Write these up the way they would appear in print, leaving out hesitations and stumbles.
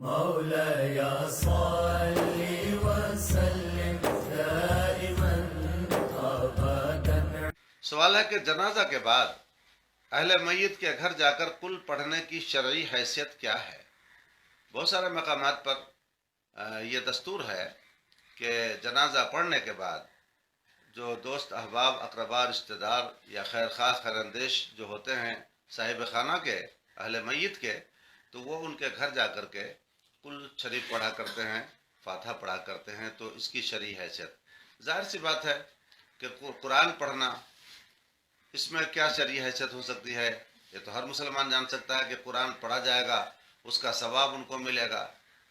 مولاي صل وسلم دائما ابدا. سوال ہے کہ جنازہ کے بعد اہل میت کے گھر جا کر قل پڑھنے کی شرعی حیثیت کیا ہے؟ بہت سارے مقامات پر یہ دستور ہے کہ جنازہ پڑھنے کے بعد جو دوست احباب اقربا رشتہ دار یا خیر خواہ خیر اندیش جو ہوتے ہیں صاحب خانہ کے اہل میت کے، تو وہ ان کے گھر جا کر کے قل شریف پڑھا کرتے ہیں، فاتحہ پڑھا کرتے ہیں. تو اس کی شرعی حیثیت ظاہر سی بات ہے کہ قرآن پڑھنا، اس میں کیا شرعی حیثیت ہو سکتی ہے؟ یہ تو ہر مسلمان جان سکتا ہے کہ قرآن پڑھا جائے گا، اس کا ثواب ان کو ملے گا،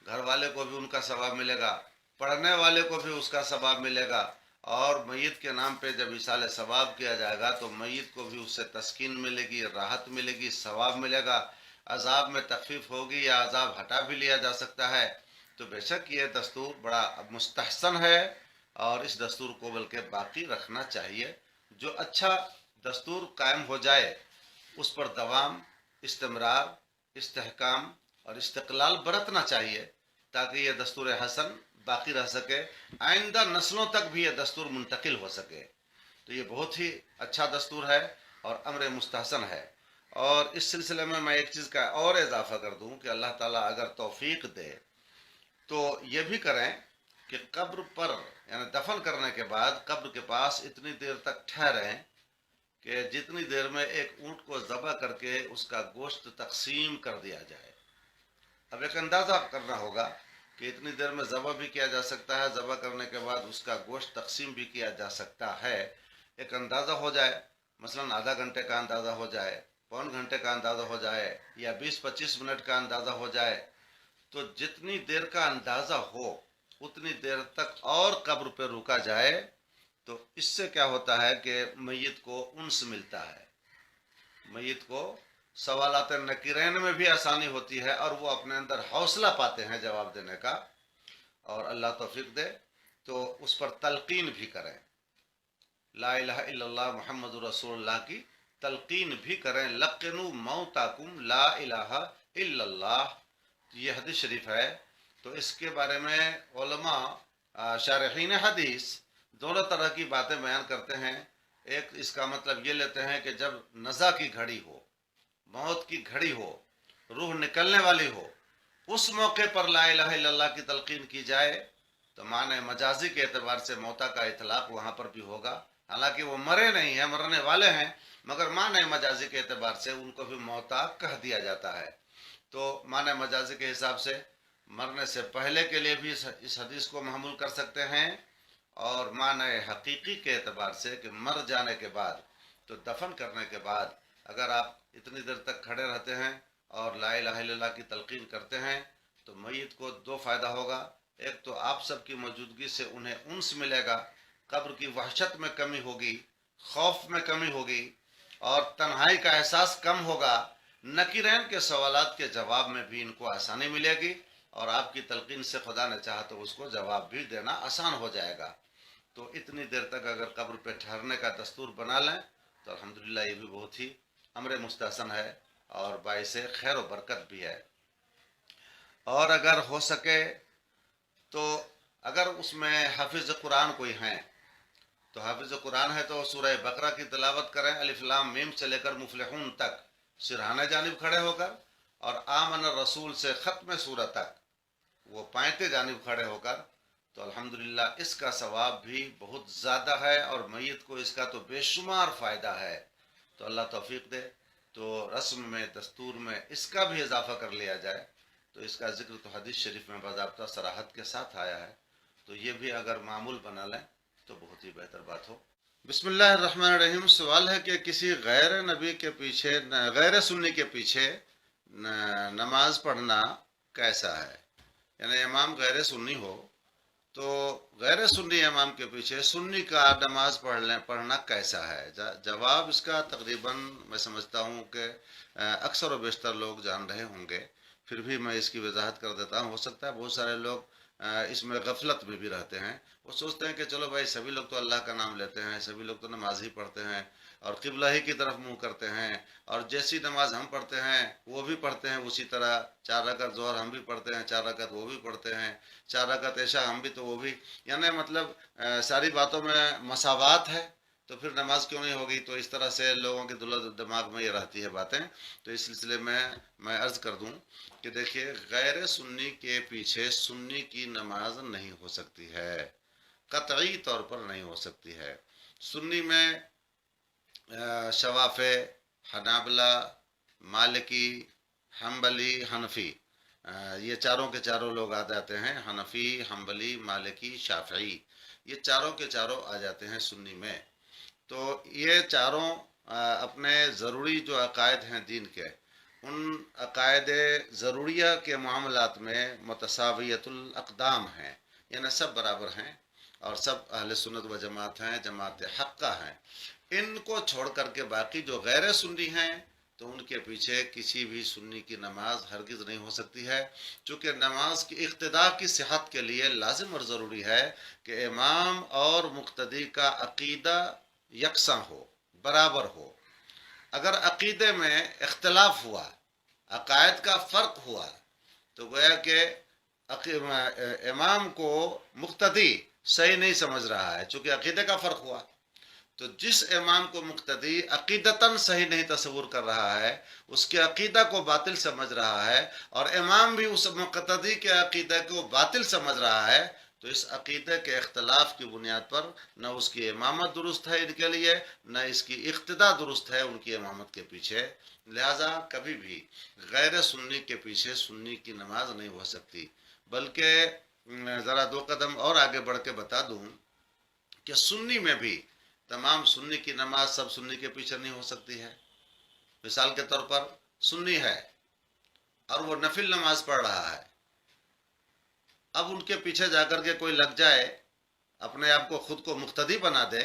گھر والے کو بھی ان کا ثواب ملے گا، پڑھنے والے کو بھی اس کا ثواب ملے گا. اور میت کے نام پہ جب اصال ثواب کیا جائے گا تو میت کو بھی اس سے تسکین ملے گی، راحت ملے گی، ثواب ملے گا، عذاب میں تخفیف ہوگی یا عذاب ہٹا بھی لیا جا سکتا ہے. تو بے شک یہ دستور بڑا مستحسن ہے، اور اس دستور کو بلکہ باقی رکھنا چاہیے. جو اچھا دستور قائم ہو جائے اس پر دوام، استمرار، استحکام اور استقلال برتنا چاہیے، تاکہ یہ دستور حسن باقی رہ سکے، آئندہ نسلوں تک بھی یہ دستور منتقل ہو سکے. تو یہ بہت ہی اچھا دستور ہے اور امر مستحسن ہے. اور اس سلسلے میں ایک چیز کا اور اضافہ کر دوں کہ اللہ تعالیٰ اگر توفیق دے تو یہ بھی کریں کہ قبر پر یعنی دفن کرنے کے بعد قبر کے پاس اتنی دیر تک ٹھہریں کہ جتنی دیر میں ایک اونٹ کو ذبح کر کے اس کا گوشت تقسیم کر دیا جائے. اب ایک اندازہ کرنا ہوگا کہ اتنی دیر میں ذبح بھی کیا جا سکتا ہے، ذبح کرنے کے بعد اس کا گوشت تقسیم بھی کیا جا سکتا ہے. ایک اندازہ ہو جائے، مثلا آدھا گھنٹے کا اندازہ ہو جائے، پون گھنٹے کا اندازہ ہو جائے، یا 20-25 منٹ کا اندازہ ہو جائے. تو جتنی دیر کا اندازہ ہو اتنی دیر تک اور قبر پہ رکا جائے. تو اس سے کیا ہوتا ہے کہ میت کو انس ملتا ہے، میت کو سوالات نکیرین میں بھی آسانی ہوتی ہے، اور وہ اپنے اندر حوصلہ پاتے ہیں جواب دینے کا. اور اللہ توفیق دے تو اس پر تلقین بھی کریں، لا الہ الا اللہ محمد رسول اللہ کی تلقین بھی کریں. لقنوا موتاکم لا الہ الا اللہ، یہ حدیث شریف ہے. تو اس کے بارے میں علماء شارحین حدیث دونوں طرح کی باتیں بیان کرتے ہیں. ایک اس کا مطلب یہ لیتے ہیں کہ جب نزا کی گھڑی ہو، موت کی گھڑی ہو، روح نکلنے والی ہو، اس موقع پر لا الہ الا اللہ کی تلقین کی جائے تو معنی مجازی کے اعتبار سے موتا کا اطلاق وہاں پر بھی ہوگا. حالانکہ وہ مرے نہیں ہیں، مرنے والے ہیں، مگر معنی مجازی کے اعتبار سے ان کو بھی موتا کہہ دیا جاتا ہے. تو معنی مجازی کے حساب سے مرنے سے پہلے کے لیے بھی اس حدیث کو محمول کر سکتے ہیں، اور معنی حقیقی کے اعتبار سے کہ مر جانے کے بعد، تو دفن کرنے کے بعد اگر آپ اتنی دیر تک کھڑے رہتے ہیں اور لا الہ الا اللہ کی تلقین کرتے ہیں تو میت کو دو فائدہ ہوگا. ایک تو آپ سب کی موجودگی سے انہیں انس ملے گا، قبر کی وحشت میں کمی ہوگی، خوف میں کمی ہوگی، اور تنہائی کا احساس کم ہوگا. نکیرین کے سوالات کے جواب میں بھی ان کو آسانی ملے گی، اور آپ کی تلقین سے خدا نے چاہا تو اس کو جواب بھی دینا آسان ہو جائے گا. تو اتنی دیر تک اگر قبر پہ ٹھہرنے کا دستور بنا لیں تو الحمدللہ یہ بھی بہت ہی امر مستحسن ہے اور باعث خیر و برکت بھی ہے. اور اگر ہو سکے تو اگر اس میں حافظ قرآن کوئی ہیں تو حافظ قرآن ہے تو سورہ بقرہ کی تلاوت کریں، الف لام میم سے لے کر مفلحون تک سرہانے جانب کھڑے ہو کر، اور آمن الرسول سے ختم سورہ تک وہ پائنتے جانب کھڑے ہو کر. تو الحمدللہ اس کا ثواب بھی بہت زیادہ ہے، اور میت کو اس کا تو بے شمار فائدہ ہے. تو اللہ توفیق دے تو رسم میں، دستور میں اس کا بھی اضافہ کر لیا جائے. تو اس کا ذکر تو حدیث شریف میں باضابطہ صراحت کے ساتھ آیا ہے، تو یہ بھی اگر معمول بنا لیں تو بہت ہی بہتر بات ہو. بسم اللہ الرحمن الرحیم. سوال ہے کہ کسی غیر نبی کے پیچھے، غیر سنی کے پیچھے نماز پڑھنا کیسا ہے؟ یعنی امام غیر سنی ہو تو غیر سنی امام کے پیچھے سنی کا نماز پڑھنا کیسا ہے؟ جواب اس کا تقریباً میں سمجھتا ہوں کہ اکثر و بیشتر لوگ جان رہے ہوں گے، پھر بھی میں اس کی وضاحت کر دیتا ہوں. ہو سکتا ہے بہت سارے لوگ اس میں غفلت میں بھی رہتے ہیں. وہ سوچتے ہیں کہ چلو بھائی سبھی لوگ تو اللہ کا نام لیتے ہیں، سبھی لوگ تو نماز ہی پڑھتے ہیں اور قبلہ ہی کی طرف منہ کرتے ہیں، اور جیسی نماز ہم پڑھتے ہیں وہ بھی پڑھتے ہیں اسی طرح. 4 رکعت ظہر ہم بھی پڑھتے ہیں، 4 رکعت وہ بھی پڑھتے ہیں، 4 رکعت عشاء ہم بھی تو وہ بھی، یعنی مطلب ساری باتوں میں مساوات ہے، تو پھر نماز کیوں نہیں ہوگی؟ تو اس طرح سے لوگوں کے دل و دماغ میں یہ رہتی ہے باتیں. تو اس سلسلے میں عرض کر دوں کہ دیکھیے غیر سنی کے پیچھے سنی کی نماز نہیں ہو سکتی ہے، قطعی طور پر نہیں ہو سکتی ہے. سنی میں شوافع، حنابلہ، مالکی، حنبلی، حنفی، یہ چاروں کے چاروں لوگ آ جاتے ہیں. حنفی، حنبلی، مالکی، شافعی، یہ چاروں کے چاروں آ جاتے ہیں سنی میں. تو یہ چاروں اپنے ضروری جو عقائد ہیں دین کے، ان عقائد ضروریہ کے معاملات میں متساویت الاقدام ہیں، یعنی سب برابر ہیں اور سب اہل سنت و جماعت ہیں، جماعت حقہ ہیں. ان کو چھوڑ کر کے باقی جو غیر سنی ہیں تو ان کے پیچھے کسی بھی سنی کی نماز ہرگز نہیں ہو سکتی ہے، چونکہ نماز کی اقتداء کی صحت کے لیے لازم اور ضروری ہے کہ امام اور مقتدی کا عقیدہ یکساں ہو، برابر ہو. اگر عقیدے میں اختلاف ہوا، عقائد کا فرق ہوا، تو گویا کہ امام کو مقتدی صحیح نہیں سمجھ رہا ہے، چونکہ عقیدے کا فرق ہوا. تو جس امام کو مقتدی عقیدتاً صحیح نہیں تصور کر رہا ہے، اس کے عقیدہ کو باطل سمجھ رہا ہے، اور امام بھی اس مقتدی کے عقیدہ کو باطل سمجھ رہا ہے، تو اس عقیدے کے اختلاف کی بنیاد پر نہ اس کی امامت درست ہے ان کے لیے، نہ اس کی اقتداء درست ہے ان کی امامت کے پیچھے. لہذا کبھی بھی غیر سنی کے پیچھے سنی کی نماز نہیں ہو سکتی. بلکہ ذرا 2 قدم اور آگے بڑھ کے بتا دوں کہ سنی میں بھی تمام سنی کی نماز سب سنی کے پیچھے نہیں ہو سکتی ہے. مثال کے طور پر سنی ہے اور وہ نفل نماز پڑھ رہا ہے، اب ان کے پیچھے جا کر کے کوئی لگ جائے، اپنے آپ کو خود کو مقتدی بنا دے،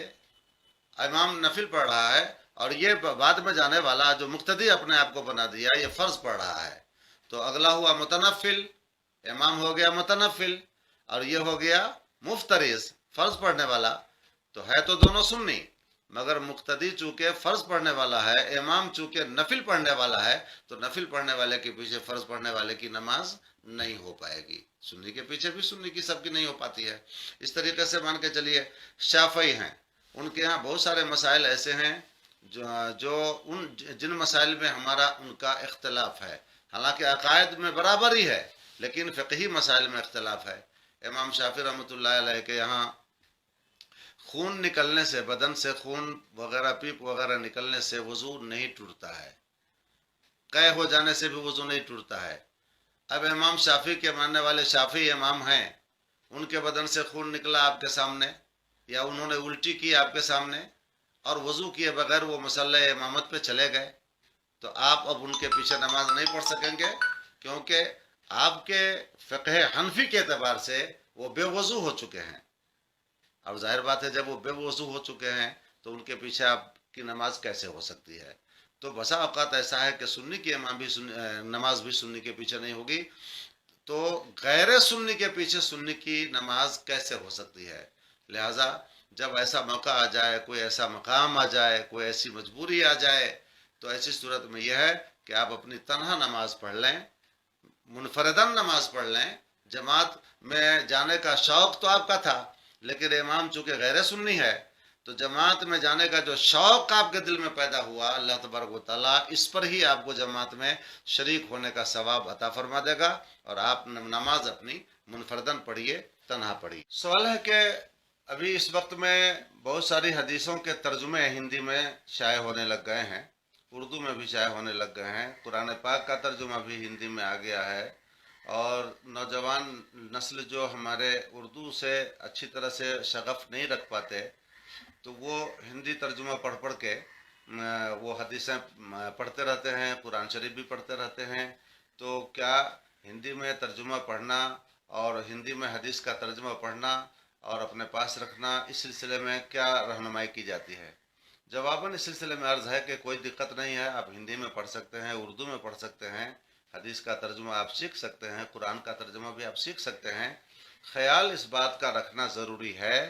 امام نفل پڑھ رہا ہے اور یہ بعد میں جانے والا جو مقتدی اپنے آپ کو بنا دیا یہ فرض پڑھ رہا ہے، تو اگلا ہوا متنفل، امام ہو گیا متنفل اور یہ ہو گیا مفترض، فرض پڑھنے والا. تو ہے تو دونوں سنی، مگر مقتدی چونکہ فرض پڑھنے والا ہے، امام چونکہ نفل پڑھنے والا ہے، تو نفل پڑھنے والے کے پیچھے فرض پڑھنے والے کی نماز نہیں ہو پائے گی. سنی کے پیچھے بھی سنی کی سب کی نہیں ہو پاتی ہے. اس طریقے سے مان کے چلیے شافعی ہیں، ان کے ہاں بہت سارے مسائل ایسے ہیں جو جن مسائل میں ہمارا ان کا اختلاف ہے، حالانکہ عقائد میں برابر ہی ہے لیکن فقہی مسائل میں اختلاف ہے. امام شافعی رحمۃ اللہ علیہ کے یہاں خون نکلنے سے، بدن سے خون وغیرہ، پیپ وغیرہ نکلنے سے وضو نہیں ٹوٹتا ہے، قے ہو جانے سے بھی وضو نہیں ٹوٹتا ہے. اب امام شافعی کے ماننے والے شافعی امام ہیں، ان کے بدن سے خون نکلا آپ کے سامنے، یا انہوں نے الٹی کی آپ کے سامنے اور وضو کیے بغیر وہ مصلی امامت پہ چلے گئے، تو آپ اب ان کے پیچھے نماز نہیں پڑھ سکیں گے، کیونکہ آپ کے فقہ حنفی کے اعتبار سے وہ بے وضو ہو چکے ہیں. اب ظاہر بات ہے جب وہ بے وضو ہو چکے ہیں تو ان کے پیچھے آپ کی نماز کیسے ہو سکتی ہے؟ تو بسا اوقات ایسا ہے کہ سنی کی امام بھی نماز بھی سنی کے پیچھے نہیں ہوگی، تو غیر سنی کے پیچھے سنی کی نماز کیسے ہو سکتی ہے؟ لہذا جب ایسا موقع آ جائے، کوئی ایسا مقام آ جائے، کوئی ایسی مجبوری آ جائے، تو ایسی صورت میں یہ ہے کہ آپ اپنی تنہا نماز پڑھ لیں، منفردن نماز پڑھ لیں. جماعت میں جانے کا شوق تو آپ کا تھا، لیکن امام چونکہ غیر سنی ہے، تو جماعت میں جانے کا جو شوق آپ کے دل میں پیدا ہوا، اللہ تبارک و تعالیٰ اس پر ہی آپ کو جماعت میں شریک ہونے کا ثواب عطا فرما دے گا، اور آپ نماز اپنی منفردن پڑھیے، تنہا پڑھیے. سوال ہے کہ ابھی اس وقت میں بہت ساری حدیثوں کے ترجمے ہندی میں شائع ہونے لگ گئے ہیں، اردو میں بھی شائع ہونے لگ گئے ہیں، قرآن پاک کا ترجمہ بھی ہندی میں آ گیا ہے، اور نوجوان نسل جو ہمارے اردو سے اچھی طرح سے شغف نہیں رکھ پاتے، تو وہ ہندی ترجمہ پڑھ پڑھ کے وہ حدیثیں پڑھتے رہتے ہیں، قرآن شریف بھی پڑھتے رہتے ہیں. تو کیا ہندی میں ترجمہ پڑھنا اور ہندی میں حدیث کا ترجمہ پڑھنا اور اپنے پاس رکھنا، اس سلسلے میں کیا رہنمائی کی جاتی ہے؟ جواباً اس سلسلے میں عرض ہے کہ کوئی دقت نہیں ہے، آپ ہندی میں پڑھ سکتے ہیں، اردو میں پڑھ سکتے ہیں، حدیث کا ترجمہ آپ سیکھ سکتے ہیں، قرآن کا ترجمہ بھی آپ سیکھ سکتے ہیں. خیال اس بات کا رکھنا ضروری ہے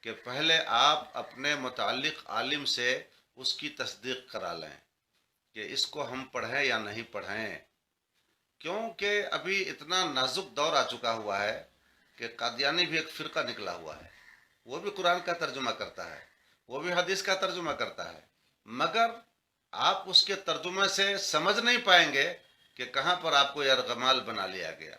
کہ پہلے آپ اپنے متعلق عالم سے اس کی تصدیق کرا لیں کہ اس کو ہم پڑھیں یا نہیں پڑھیں، کیونکہ ابھی اتنا نازک دور آ چکا ہوا ہے کہ قادیانی بھی ایک فرقہ نکلا ہوا ہے، وہ بھی قرآن کا ترجمہ کرتا ہے، وہ بھی حدیث کا ترجمہ کرتا ہے، مگر آپ اس کے ترجمے سے سمجھ نہیں پائیں گے کہ کہاں پر آپ کو یرغمال بنا لیا گیا،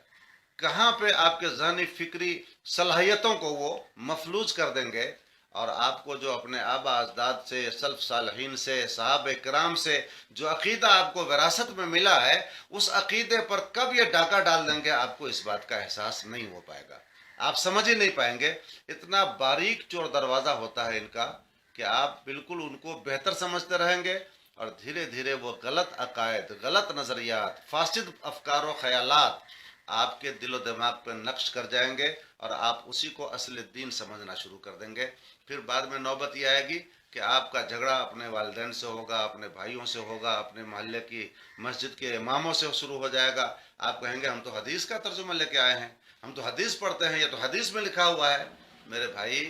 کہاں پہ آپ کے ذہنی فکری صلاحیتوں کو وہ مفلوج کر دیں گے، اور آپ کو جو اپنے آبا اجداد سے، سلف صالحین سے، صحابہ کرام سے جو عقیدہ آپ کو وراثت میں ملا ہے، اس عقیدے پر کب یہ ڈاکہ ڈال دیں گے آپ کو اس بات کا احساس نہیں ہو پائے گا، آپ سمجھ ہی نہیں پائیں گے۔ اتنا باریک چور دروازہ ہوتا ہے ان کا کہ آپ بالکل ان کو بہتر سمجھتے رہیں گے، اور دھیرے دھیرے وہ غلط عقائد، غلط نظریات، فاسد افکار و خیالات آپ کے دل و دماغ پہ نقش کر جائیں گے، اور آپ اسی کو اصل دین سمجھنا شروع کر دیں گے۔ پھر بعد میں نوبت یہ آئے گی کہ آپ کا جھگڑا اپنے والدین سے ہوگا، اپنے بھائیوں سے ہوگا، اپنے محلے کی مسجد کے اماموں سے شروع ہو جائے گا۔ آپ کہیں گے ہم تو حدیث کا ترجمہ لے کے آئے ہیں، ہم تو حدیث پڑھتے ہیں، یہ تو حدیث میں لکھا ہوا ہے۔ میرے بھائی،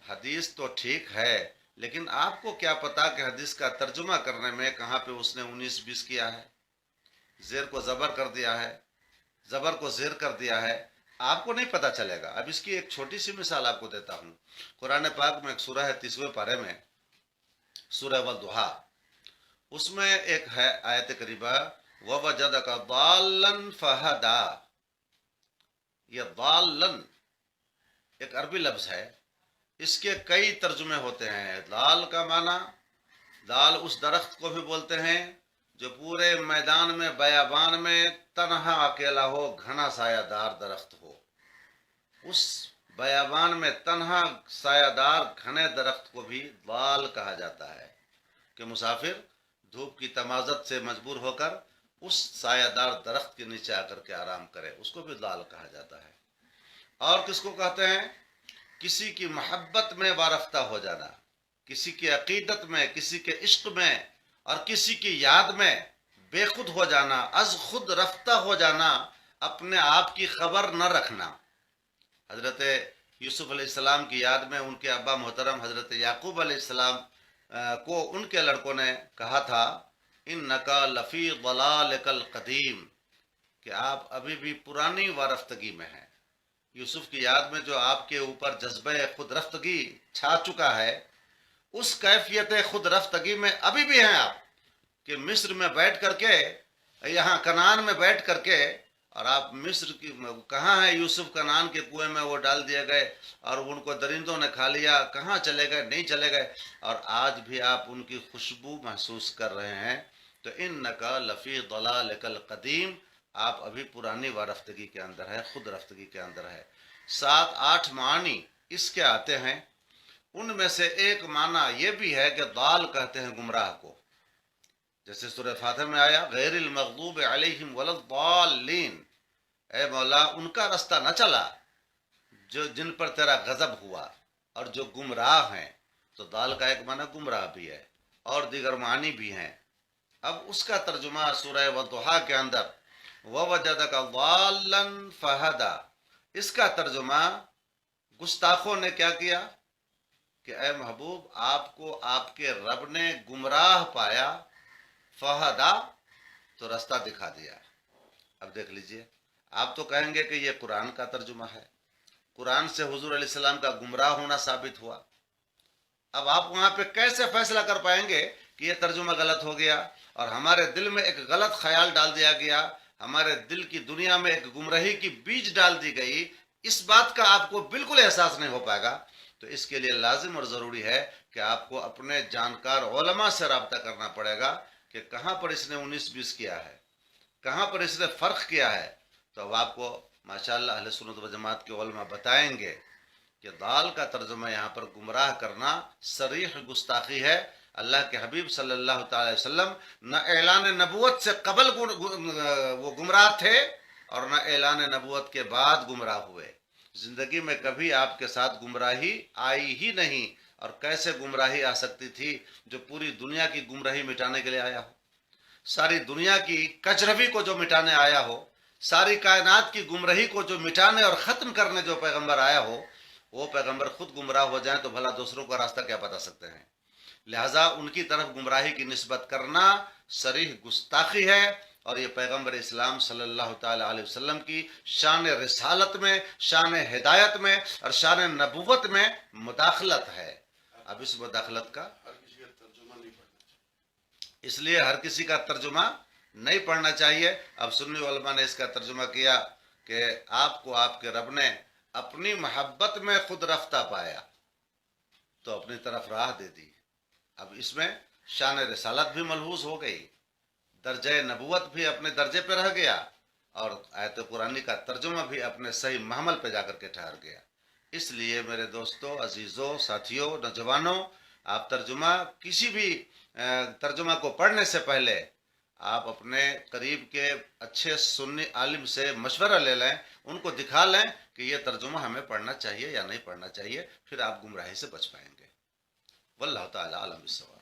حدیث تو ٹھیک ہے، لیکن آپ کو کیا پتا کہ حدیث کا ترجمہ کرنے میں کہاں پہ اس نے 19-20 کیا ہے، زیر کو زبر کر دیا ہے، زبر کو زیر کر دیا ہے، آپ کو نہیں پتا چلے گا۔ اب اس کی ایک چھوٹی سی مثال آپ کو دیتا ہوں۔ قرآن پاک میں ایک سورہ ہے 30ویں پارے میں، سورہ والضحیٰ، اس میں ایک ہے آیت قریبہ وَوَجَدَكَ ضَالًّا فَهَدَىٰ۔ یہ ضالن ایک عربی لفظ ہے، اس کے کئی ترجمے ہوتے ہیں۔ دال کا معنی، دال اس درخت کو بھی بولتے ہیں جو پورے میدان میں، بیابان میں تنہا اکیلا ہو، گھنا سایہ دار درخت ہو۔ اس بیابان میں تنہا سایہ دار گھنے درخت کو بھی دال کہا جاتا ہے کہ مسافر دھوپ کی تمازت سے مجبور ہو کر اس سایہ دار درخت کے نیچے آ کر کے آرام کرے، اس کو بھی دال کہا جاتا ہے۔ اور کس کو کہتے ہیں؟ کسی کی محبت میں وارفتہ ہو جانا، کسی کی عقیدت میں، کسی کے عشق میں، اور کسی کی یاد میں بے خود ہو جانا، از خود رفتہ ہو جانا، اپنے آپ کی خبر نہ رکھنا۔ حضرت یوسف علیہ السلام کی یاد میں ان کے ابا محترم حضرت یعقوب علیہ السلام کو ان کے لڑکوں نے کہا تھا اِنَّكَ لَفِي ضَلَالِكَ الْقَدِيمِ، کہ آپ ابھی بھی پرانی وارفتگی میں ہیں۔ یوسف کی یاد میں جو آپ کے اوپر جذبہ خود رفتگی چھا چکا ہے، اس کیفیت خود رفتگی میں ابھی بھی ہیں آپ، کہ مصر میں بیٹھ کر کے، یہاں کنعان میں بیٹھ کر کے، اور آپ مصر کی کہاں ہے یوسف؟ کنعان کے کنویں میں وہ ڈال دیے گئے اور ان کو درندوں نے کھا لیا، کہاں چلے گئے؟ نہیں چلے گئے، اور آج بھی آپ ان کی خوشبو محسوس کر رہے ہیں۔ تو اِنَّكَ لَفِي ضَلَالِكَ الْقَدِيمِ، آپ ابھی پرانی وارفتگی کے اندر ہے، خود رفتگی کے اندر ہے۔ 7-8 معنی اس کے آتے ہیں، ان میں سے ایک معنی یہ بھی ہے کہ ضال کہتے ہیں گمراہ کو، جیسے سورہ فاتحہ میں آیا غیر المغضوب علیہم ولا الضالین، اے مولا ان کا رستہ نہ چلا جو جن پر تیرا غضب ہوا اور جو گمراہ ہیں۔ تو ضال کا ایک معنی گمراہ بھی ہے، اور دیگر معنی بھی ہیں۔ اب اس کا ترجمہ سورہ والضحیٰ کے اندر وَوَجَدَكَ ضَالًّا فَهَدَىٰ، اس کا ترجمہ گستاخوں نے کیا کیا کہ اے محبوب آپ کو آپ کے رب نے گمراہ پایا، فہدا تو رستہ دکھا دیا۔ اب دیکھ لیجئے، آپ تو کہیں گے کہ یہ قرآن کا ترجمہ ہے، قرآن سے حضور علیہ السلام کا گمراہ ہونا ثابت ہوا۔ اب آپ وہاں پہ کیسے فیصلہ کر پائیں گے کہ یہ ترجمہ غلط ہو گیا، اور ہمارے دل میں ایک غلط خیال ڈال دیا گیا، ہمارے دل کی دنیا میں ایک گمراہی کی بیج ڈال دی گئی، اس بات کا آپ کو بالکل احساس نہیں ہو پائے گا۔ تو اس کے لیے لازم اور ضروری ہے کہ آپ کو اپنے جانکار علماء سے رابطہ کرنا پڑے گا کہ کہاں پر اس نے 19-20 کیا ہے، کہاں پر اس نے فرق کیا ہے۔ تو اب آپ کو ماشاءاللہ اہل سنت و جماعت کے علماء بتائیں گے کہ ضال کا ترجمہ یہاں پر گمراہ کرنا صریح گستاخی ہے۔ اللہ کے حبیب صلی اللہ تعالی علیہ وسلم نہ اعلان نبوت سے قبل وہ گمراہ تھے، اور نہ اعلان نبوت کے بعد گمراہ ہوئے۔ زندگی میں کبھی آپ کے ساتھ گمراہی آئی ہی نہیں، اور کیسے گمراہی آ سکتی تھی جو پوری دنیا کی گمراہی مٹانے کے لیے آیا ہو، ساری دنیا کی کجروی کو جو مٹانے آیا ہو، ساری کائنات کی گمراہی کو جو مٹانے اور ختم کرنے جو پیغمبر آیا ہو، وہ پیغمبر خود گمراہ ہو جائیں تو بھلا دوسروں کا راستہ کیا بتا سکتے ہیں؟ لہذا ان کی طرف گمراہی کی نسبت کرنا صریح گستاخی ہے، اور یہ پیغمبر اسلام صلی اللہ تعالی علیہ وسلم کی شان رسالت میں، شان ہدایت میں اور شان نبوت میں مداخلت ہے۔ اب اس مداخلت کا اس لیے ہر کسی کا ترجمہ نہیں پڑھنا چاہیے۔ اب سنی علماء نے اس کا ترجمہ کیا کہ آپ کو آپ کے رب نے اپنی محبت میں خود رفتہ پایا تو اپنی طرف راہ دے دی۔ اب اس میں شان رسالت بھی ملحوظ ہو گئی، درجہ نبوت بھی اپنے درجے پہ رہ گیا، اور آیت قرآنی کا ترجمہ بھی اپنے صحیح محمل پہ جا کر کے ٹھہر گیا۔ اس لیے میرے دوستوں، عزیزوں، ساتھیوں، نوجوانوں، آپ ترجمہ کسی بھی ترجمہ کو پڑھنے سے پہلے آپ اپنے قریب کے اچھے سنی عالم سے مشورہ لے لیں، ان کو دکھا لیں کہ یہ ترجمہ ہمیں پڑھنا چاہیے یا نہیں پڑھنا چاہیے، پھر آپ گمراہی سے بچ پائیں گے۔ واللہ تعالی عالم بالصواب۔